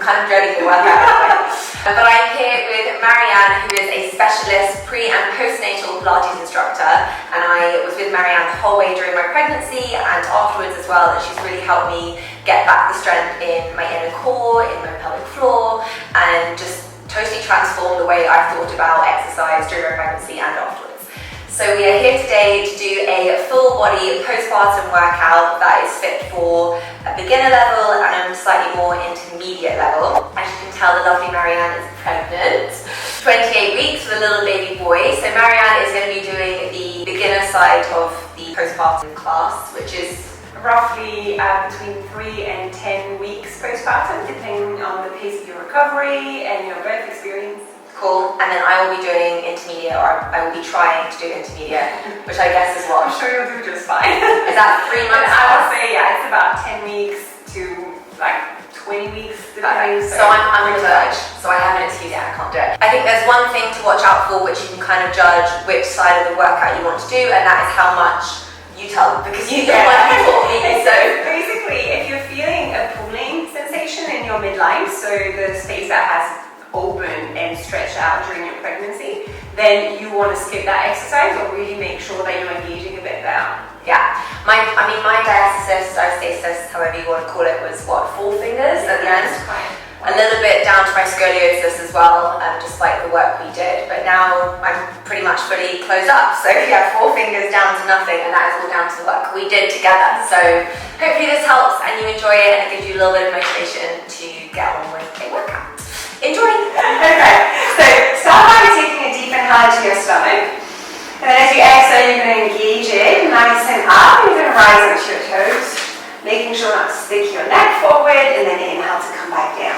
kind of dreading the workout. But I'm here with Marianne, who is a specialist pre- and postnatal Pilates instructor, and I was with Marianne the whole way during my pregnancy and afterwards as well, and she's really helped me get back the strength in my inner core, in my pelvic floor, and just totally transformed the way I've thought about exercise during my pregnancy and afterwards. So we are here today to do a full body postpartum workout that is fit for a beginner level and a slightly more intermediate level. As you can tell, the lovely Marianne is pregnant, 28 weeks with a little baby boy. So Marianne is going to be doing the beginner side of the postpartum class, which is roughly between 3 and 10 weeks postpartum, depending on the pace of your recovery and your birth experience. Cool. And then I will be doing intermediate, or I will be trying to do intermediate, which I guess is what? I'm sure you'll do just fine. Is that 3 months? I would say, yeah, it's about 10 weeks to like 20 weeks depending. So I'm on the verge, so I haven't interviewed yet, I can't do it. I think there's one thing to watch out for, which you can kind of judge which side of the workout you want to do, and that is how much you tell them, because you don't want to taught me. So basically, if you're feeling a pulling sensation in your midline, so the space that has open and stretch out during your pregnancy, then you want to skip that exercise or really make sure that you're engaging a bit better. Yeah, my diastasis, however you want to call it, was what, 4 fingers at the end? A little bit down to my scoliosis as well, despite the work we did, but now I'm pretty much fully closed up. So yeah, 4 fingers down to nothing, and that is all down to the work we did together. So hopefully this helps and you enjoy it, and it gives you a little bit of motivation to get on with a workout. Enjoy! Okay, so start by taking a deep inhale to your stomach. And then as you exhale, you're going to engage it nice and up. You're going to rise up to your toes, making sure not to stick your neck forward, and then inhale to come back down.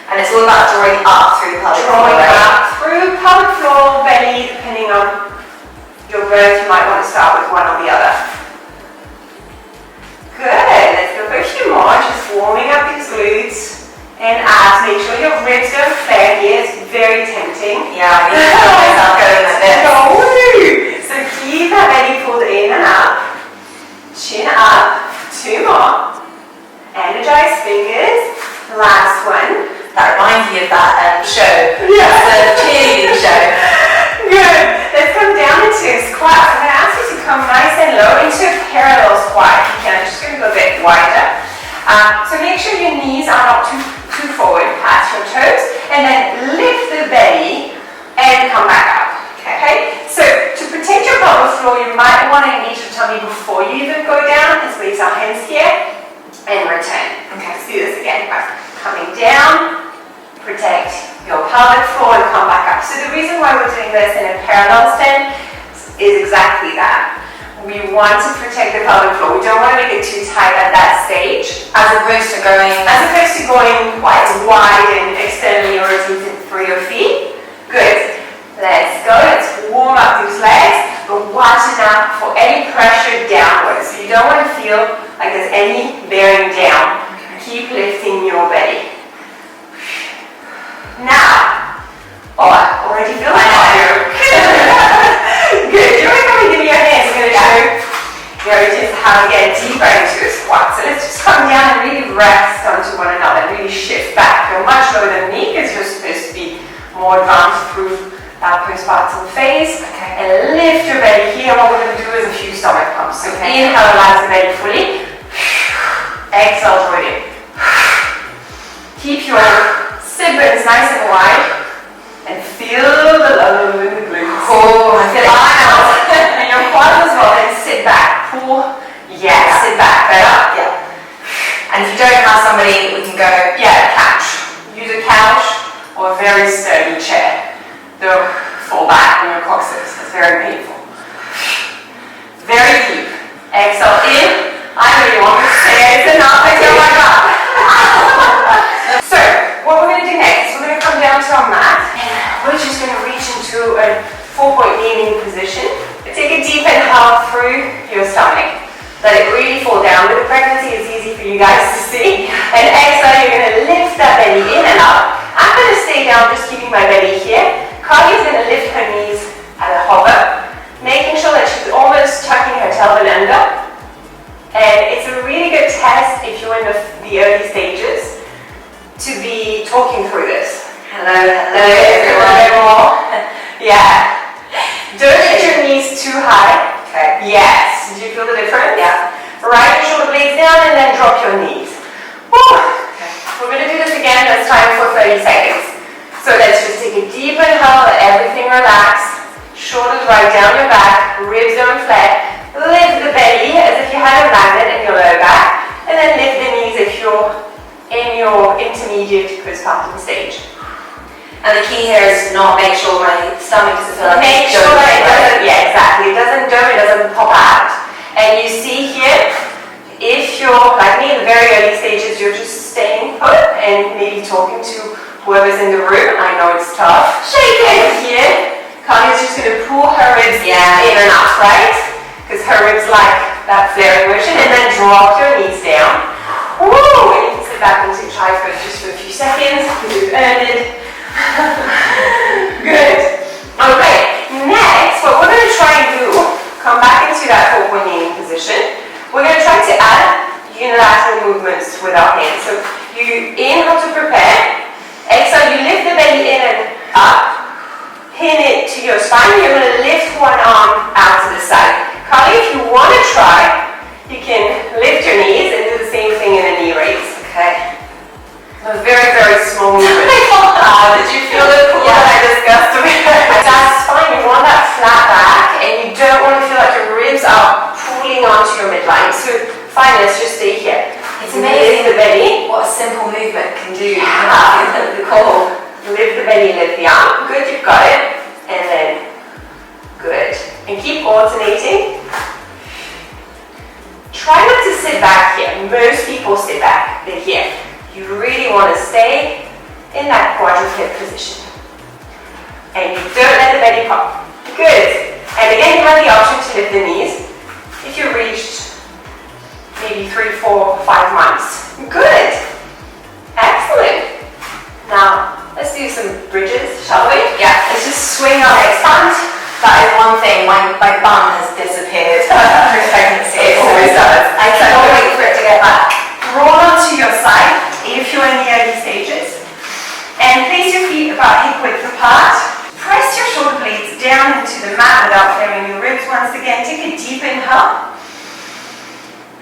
And it's all about drawing up through the pelvic floor. Drawing up through pelvic floor, belly, depending on your birth, you might want to start with one or the other. Good, let's go for a few more, just warming up these glutes and abs. Make sure your ribs don't flare here, it's very tempting. Yeah, I need to feel myself going like this. So keep that belly pulled in and up, chin up, 2 more, energize fingers, last one. That reminds me of that show, Yeah. the cheerleading show. Good, let's come down into a squat. I'm going to ask you to come nice and low into a parallel squat. I'm just going to go a bit wider. So make sure your knees are not too forward past your toes, and then lift the belly and come back up. Okay? So to protect your pelvic floor, you might want to engage your tummy before you even go down. Let's place our hands here and return. Okay, let's do this again. Coming down, protect your pelvic floor and come back up. So the reason why we're doing this in a parallel stand is exactly that. We want to protect the pelvic floor. We don't want to make it too tight at that stage. As opposed to going quite wide and externally rotated through your feet. Good. Let's go. Let's warm up those legs, but watch out for any pressure downwards. So you don't want to feel like there's any bearing down. Keep lifting your belly. Now, I already feel like Good. You want to come and give me your hands? I'm going to show you just how to get deeper into a squat. So let's just come down and really rest onto one another. Really shift back. You're much lower than me because you're supposed to be more advanced through that postpartum phase. Okay. And lift your belly here. What we're going to do is a few stomach pumps. So inhale, relax the belly fully. Exhale, draw it in. Keep your siblings nice and wide. And feel the love in the glutes. Oh, I feel it. And your quads as well. And sit back. Pull. Yeah, sit back. Better. Yeah. And if you don't have somebody, we can go. Yeah, couch. Use a couch or a very sturdy chair. Don't fall back on your coccyx. It's very painful. Very deep. Exhale in. I know you want to say it's enough. I feel like that. So, what we're going to do next, we're going to come down to our mat and we're just going to reach into a 4-point kneeling position. Take a deep inhale through your stomach. Let it really fall down. With the pregnancy, it's easy for you guys to see. And exhale, you're going to lift that belly in and up. I'm going to stay down, just keeping my belly here. Carly's going to lift her knees at a hover, making sure that she's almost tucking her tailbone under. And it's a really good test if you want walking through this. Hello everyone. Yeah. Don't hit your knees too high. Okay. Yes. Do you feel the difference? Yeah. Right shoulder blades down and then drop your knees. Woo. Okay. We're going to do this again. This time for 30 seconds. So let's just take a deep inhale, let everything relax. Shoulders right down your back, ribs don't flat. Lift the belly as if you had a magnet in your lower back. And then lift the knees if you're in your intermediate postpartum stage. And the key here is to not make sure my stomach doesn't feel like Make sure that it doesn't, yeah, exactly. It doesn't pop out. And you see here, if you're like me in the very early stages, you're just staying put and maybe talking to whoever's in the room. I know it's tough. Shake it here. Connie's just going to pull her ribs in and out, right? Because her ribs like that flaring motion. And then drop your knees down. Woo! And you can sit back into tripod just for a few seconds because you've earned it. Good. Okay, next, what we're going to try and do, come back into that forward kneeling position. We're going to try to add unilateral movements with our hands. So you inhale to prepare. Exhale, you lift the belly in and up. Pin it to your spine. You're going to lift one arm out to the side. Carly, if you want to try, you can lift your knees and do the same thing in a knee raise. Okay. A very, very small movement. Did you feel the pull that I discussed? That's fine. You want that flat back and you don't want to feel like your ribs are pulling onto your midline. So fine, let's just stay here. It's amazing the belly. What a simple movement can do. Yeah. The core. Lift the belly, lift the arm. Good, you've got it. And then, good. And keep alternating. Try not to sit back here. Most people sit back. They're here. You really want to stay in that quadruped position. And you don't let the belly pop. Good. And again, you have the option to lift the knees if you reached maybe 3, 4, 5 months. Good. Excellent. Now, let's do some bridges, shall we? Yeah. Let's just swing our legs front. That is one thing, my bum has disappeared through pregnancy. It always does. I cannot wait for it to get back. Roll onto your side if you're in the early stages. And place your feet about hip width apart. Press your shoulder blades down into the mat without flaring your ribs. Once again, take a deep inhale.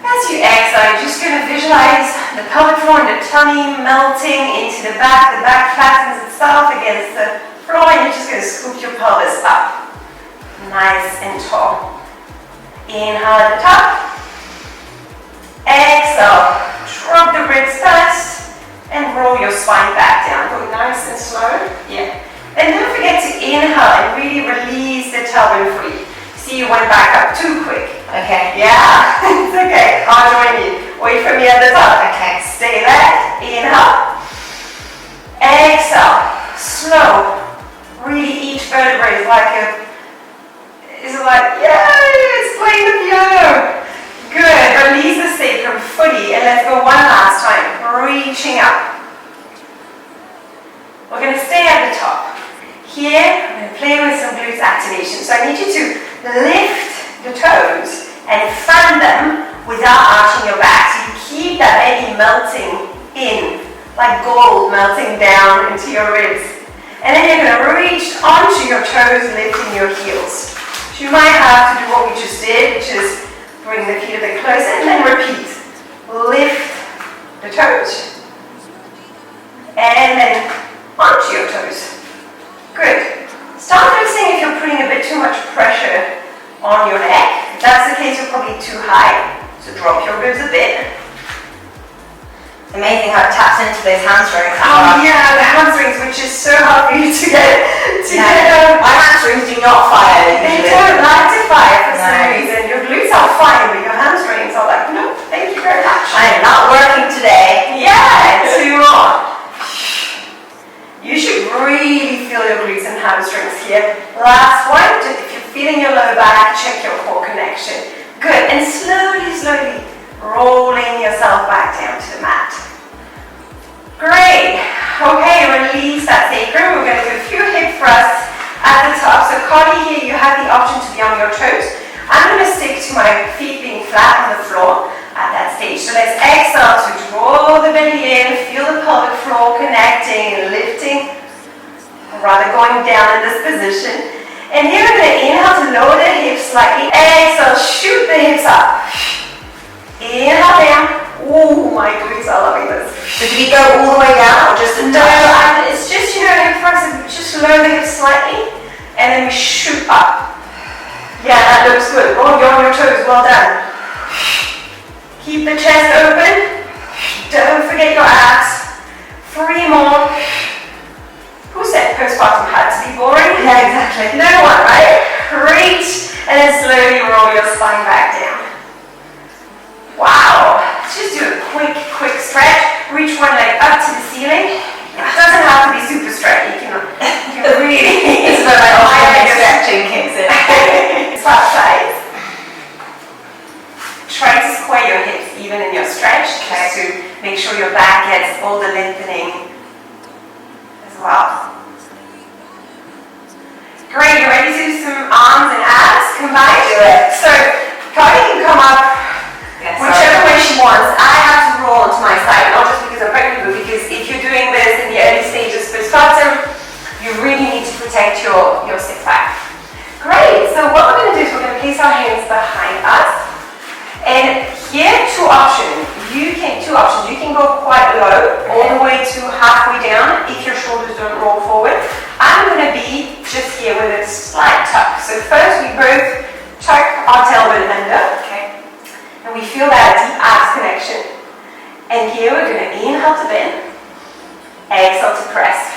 As you exhale, you're just going to visualize the pelvic floor and the tummy melting into the back. The back flattens itself against the floor and you're just going to scoop your pelvis up. Nice and tall. Inhale at the top. Exhale. Drop the ribs first and roll your spine back down. Go nice and slow. Yeah. And don't forget to inhale and really release the tailbone free. See, you went back up too quick. Okay. Yeah, it's okay. I'll join you. Wait for me at the top. Okay. Stay there. Inhale. Exhale. Slow. Really each vertebrae is like, yay, it's playing the piano. Good. Release the sacrum fully and let's go one last time. Reaching up. We're going to stay at the top. Here, I'm going to play with some glutes activation. So I need you to lift the toes and fan them without arching your back. So you keep that belly melting in, like gold melting down into your ribs. And then you're going to reach onto your toes, lifting your heels. So you might have to do what we just did, which is bring the feet a bit closer and then repeat. Lift the toes. And then onto your toes. Good. Start noticing if you're putting a bit too much pressure on your neck. If that's the case, you're probably too high. So drop your ribs a bit. It's amazing how it taps into those hamstrings. Oh yeah, the hamstrings, which is so hard for you to get. My hamstrings do not fire. They don't like to fire for some reason. Your glutes are fine, but your hamstrings are like, no, thank you very much. I am not working today. Yeah, too long. You should really feel your glutes and hamstrings here. Last one, if you're feeling your lower back, check your core connection. Good, and slowly, slowly rolling yourself back down to the mat. Great. Okay, release that sacrum. We're going to do a few hip thrusts at the top. So Connie, here you have the option to be on your toes. I'm going to stick to my feet being flat on the floor. That's stage. So let's exhale to draw the belly in, feel the pelvic floor connecting and lifting, or rather going down in this position. And here we're going to inhale to lower the hips slightly. Exhale, shoot the hips up. Inhale down. Oh, my glutes are loving this. So do we go all the way down or just a No, it's just, hip flexor, just lower the hips slightly, and then we shoot up. Yeah, that looks good. Oh, you're on your toes, well done. Keep the chest open. Don't forget your abs. 3 more. Who said postpartum had to be boring? Yeah, exactly. No one, right? Great. And then slowly roll your spine back down. Wow. Let's just do a quick stretch. Reach one leg up to the ceiling. It doesn't have to be super stretchy. You can really. This is where my automatic stretching kicks in. Swap sides. Try to square your hips even in your stretch, just to make sure your back gets all the lengthening as well. Great, you're ready to do some arms and abs combined? Do it. So, Carly can come up whichever way she wants. I have to roll onto my side, not just because I'm pregnant, but because if you're doing this in the early stages postpartum, you really need to protect your six pack. Great, so what we're going to do is we're going to place our hands behind us. And here, two options. You can go quite low, all the way to halfway down if your shoulders don't roll forward. I'm going to be just here with a slight tuck. So first we both tuck our tailbone under, okay? And we feel that deep abs connection. And here we're going to inhale to bend, exhale to press.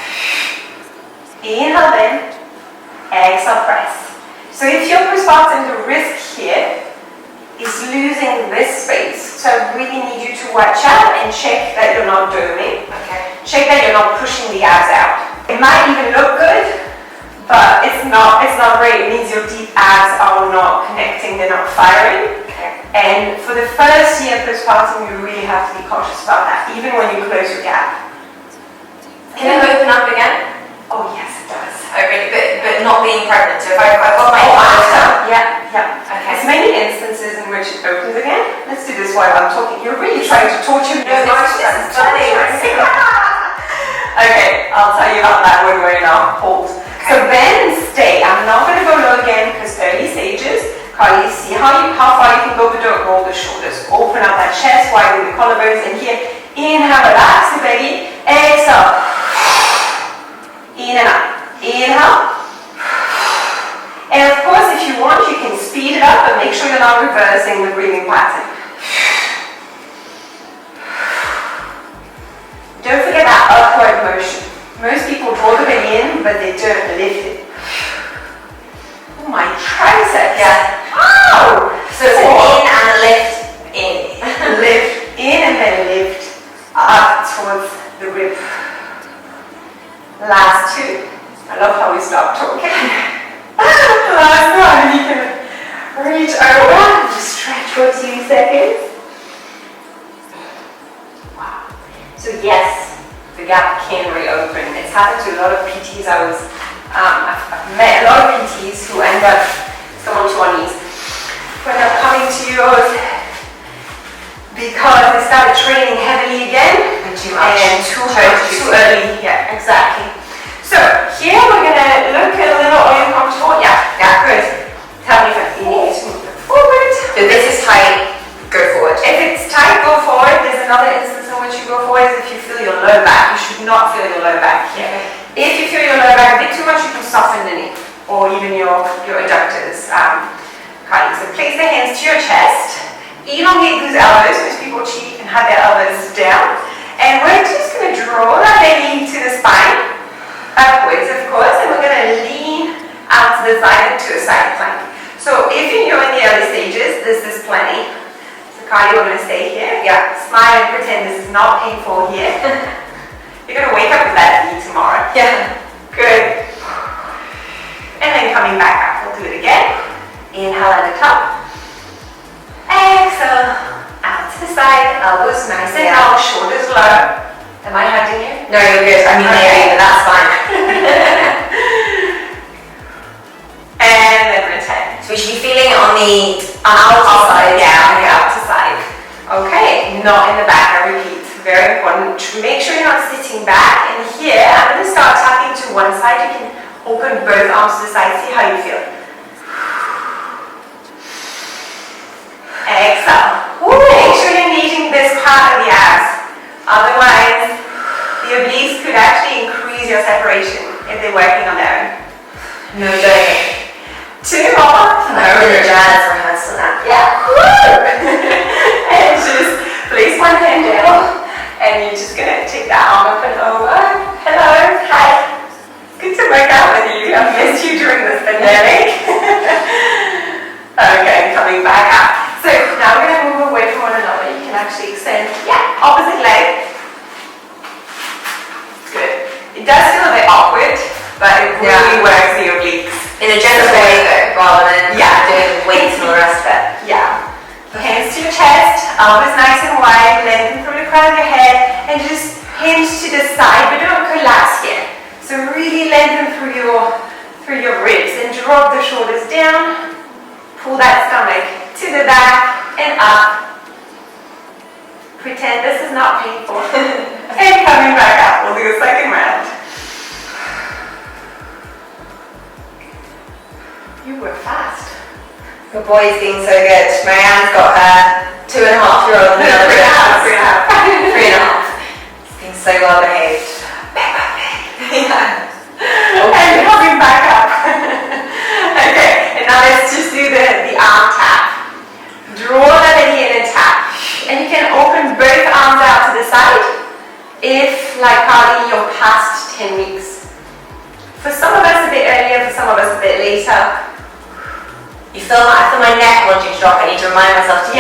Inhale, bend, exhale, press. So if you're postpartum, the risk here is losing this space. So I really need you to watch out and check that you're not doming. Okay. Check that you're not pushing the abs out. It might even look good, but it's not great. It means your deep abs are not connecting, they're not firing. Okay. And for the first year postpartum, you really have to be cautious about that, even when you close your gap. Can it open up again? Oh yes, it does. Oh really? But not being pregnant. So if I've got my after. Yeah. Okay. There's many instances in which it opens again. Let's do this while I'm talking. You're really trying to torture me. No, this is funny. Okay, I'll tell you about that when we're in our hold. Okay. So bend and stay. I'm not going to go low again because early stages. Carly, see how far you can go, but don't roll the shoulders. Open up that chest, widen the collarbones, and here, inhale, relax the belly. Exhale. In and out. Inhale. And of course, if you want, you can speed it up, but make sure you're not reversing the breathing pattern. Don't forget that upward motion. Most people draw the belly in, but they don't lift it. Oh, my triceps. Yeah. Oh! So it's an in and a lift. In. Lift in and then lift up towards the rib. Last two. I love how we stop talking. Last one. You can reach over and just stretch for 2 seconds. Wow. So yes, the gap can reopen. It's happened to a lot of PTs. I've met a lot of PTs who end up on our knees. When they're coming to yours because they started training heavily again And too much. and too early. Yeah, exactly. So here we're gonna look a little uncomfortable. Yeah, good. Tell me if you need to move forward. So this is tight. Go forward. If it's tight, go forward. There's another instance in which you go forward is if you feel your low back. You should not feel your low back here. Okay. If you feel your low back a bit too much, you can soften the knee or even your adductors. So place the hands to your chest. Elongate those elbows. Most people cheat and have their elbows down. And we're just going to draw that belly to the spine, upwards of course, and we're going to lean out to the side into a side plank. So if you're in the early stages, this is plenty. So Carly, we're going to stay here. Yeah, smile and pretend this is not painful here. You're going to wake up with that knee tomorrow. Yeah. Good. And then coming back up, we'll do it again. Inhale at the top. Exhale. Out to the side. Elbows nice and long. Shoulders low. Am I hurting you? No, you're good. I mean, maybe, but that's fine. And then return. So we should be feeling it on the outer side. Yeah, on the outer side. Okay. rotating back, and here I'm going to start tapping to one side. You can open both arms to the side, see how you feel. Exhale. Make sure you're engaging this part of the abs. Otherwise, the obliques could actually increase your separation if they're working on their own. No joking. 2 more. No, the jazz rehearsal now. Yeah. Woo! And just place one hand down, and you're just gonna take that arm up and over. Hello, hi. Good to work out with you. I've missed you during this pandemic. Okay, coming back up. So now we're gonna move away from one another. You can actually extend, opposite leg. Good. It does feel a bit awkward, but it really works the obliques. In a gentle way though, rather than doing weights and all the rest of it. Yeah. Hands to your chest, elbows nice and wide, lengthen through the crown of your head, and just hinge to the side, but don't collapse here. So really lengthen through your ribs and drop the shoulders down. Pull that stomach to the back and up. Pretend this is not painful. And coming back up, we'll do a second round. You were fast. Your boy's being so good. Marianne's got her 2.5-year-old in the other room. 3.5. 3.5. He's being so well behaved. Yeah. And coming back up. Okay, and now let's just do the arm tap. Draw that belly in and tap. And you can open both arms out to the side if, like Carly, you're past 10 weeks. For some of us a bit earlier, for some of us a bit later. I feel my neck wanting to drop. I need to remind myself to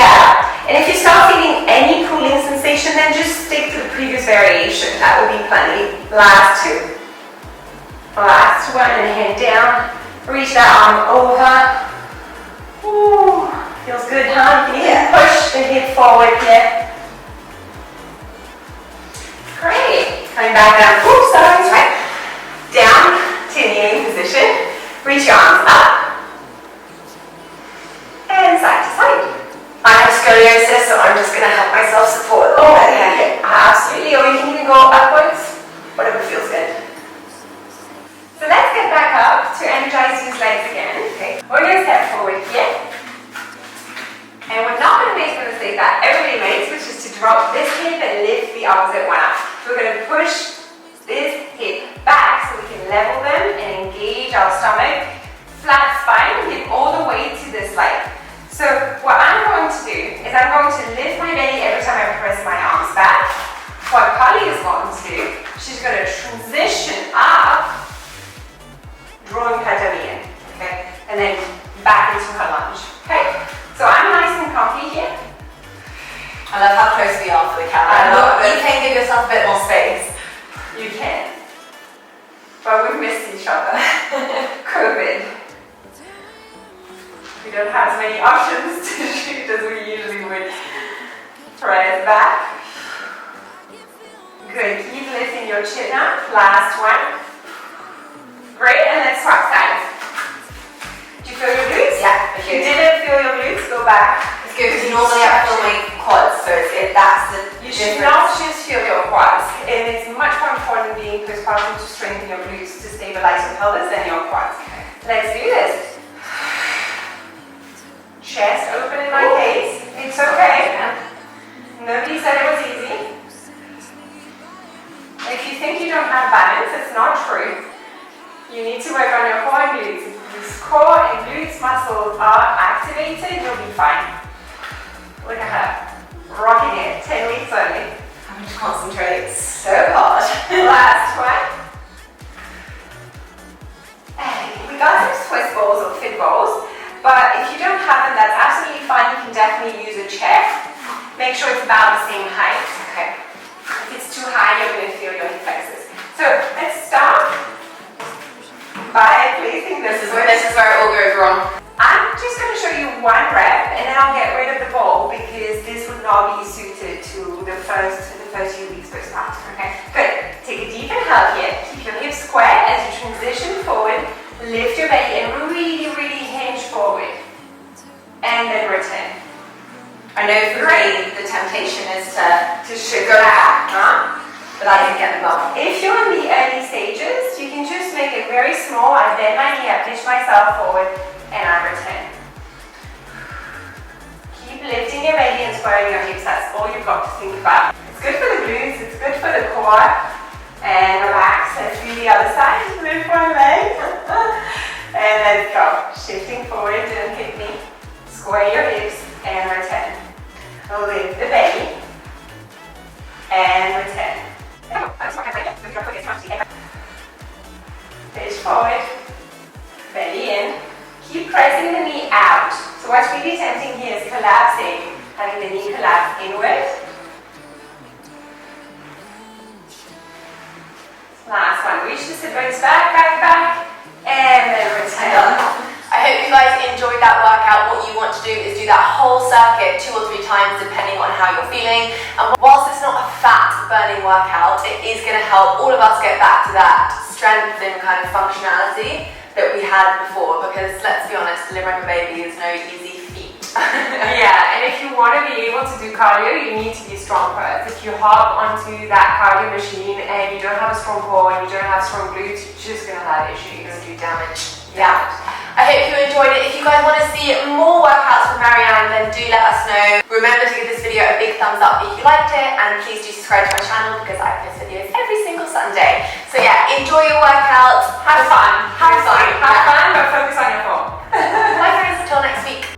And if you start feeling any pulling sensation, then just stick to the previous variation. That will be plenty. Last 2. Last one, and hand down. Reach that arm over. Ooh, feels good, huh? You can push the hip forward here. Great. Coming back down. Ooh, sorry. Right. Down to kneeling position. Reach your arms up. And side to side. I have scoliosis, so I'm just going to help myself support. Absolutely. Or you can even go upwards. Whatever feels good. So let's get back up to energize these legs again. Okay. We're going to step forward here. And we're not going to make the mistake that everybody makes, which is to drop this hip and lift the opposite one up. So we're going to push this hip back so we can level them and engage our stomach. Flat spine, give all the weight to this leg. So what I'm going to do is I'm going to lift my belly every time I press my arms back. What Polly is going to do, she's going to transition up, drawing her tummy in, okay? And then back into her lunge, okay? So I'm nice and comfy here. I love how close we are for the camera. You can give yourself a bit more space. You can. But we've missed each other. COVID. We don't have as many options to shoot as we usually would. Press back. Good. Keep lifting your chin up. Last one. Great. And let's swap sides. Do you feel your glutes? Yeah. If you didn't feel your glutes, go back. It's good because normally I feel my quads, so that's the You should not just feel your quads. And it's much more important being postpartum to strengthen your glutes to stabilize your pelvis than your quads. Let's do this. Chest open in my case. It's okay. Nobody said it was easy. If you think you don't have balance, it's not true. You need to work on your core and glutes. If these core and glutes muscles are activated, you'll be fine. Look at her. Rocking it. 10 weeks only. Having to concentrate so hard. Last one. We got some Swiss balls or fit balls. But if you don't have them, that's absolutely fine. You can definitely use a chair. Make sure it's about the same height. Okay. If it's too high, you're going to feel your hip flexors. So let's start by placing this. This is where it all goes wrong. I'm just going to show you one rep, and then I'll get rid of the ball because this would not be suited to the first few weeks postpartum. Okay. Good. Take a deep inhale here. Keep your hips square as you transition forward. Lift your belly and really, really hinge forward. And then return. I know for me, the temptation is to go back. but that doesn't get the bump. If you're in the early stages, you can just make it very small. I bend my knee, I pitch myself forward, and I return. Keep lifting your belly and squaring your hips. That's all you've got to think about. It's good for the glutes, it's good for the core. And relax. Let's do the other side. Lift one leg. And let's go. Shifting forward, don't hit me. Square your hips and return. Lift the belly. And return. Pitch forward. Belly in. Keep pressing the knee out. So what's really tempting here is collapsing. Having the knee collapse inward. Last one. Reach the sit bones back, and then return. I hope you guys enjoyed that workout. What you want to do is do that whole circuit 2 or 3 times depending on how you're feeling. And whilst it's not a fat burning workout, it is going to help all of us get back to that strength and kind of functionality that we had before, because let's be honest, delivering a baby is no easy feat. Yeah, and if you want to be able to do cardio, you need to be strong first. If you hop onto that cardio machine and you don't have a strong core and you don't have strong glutes, you're just going to have issues. You're going to do damage. Yeah. I hope you enjoyed it. If you guys want to see more workouts from Marianne, then do let us know. Remember to give this video a big thumbs up if you liked it, and please do subscribe to my channel because I post videos every single Sunday. So yeah, enjoy your workouts. Have fun, but focus on your form. Bye friends, until next week.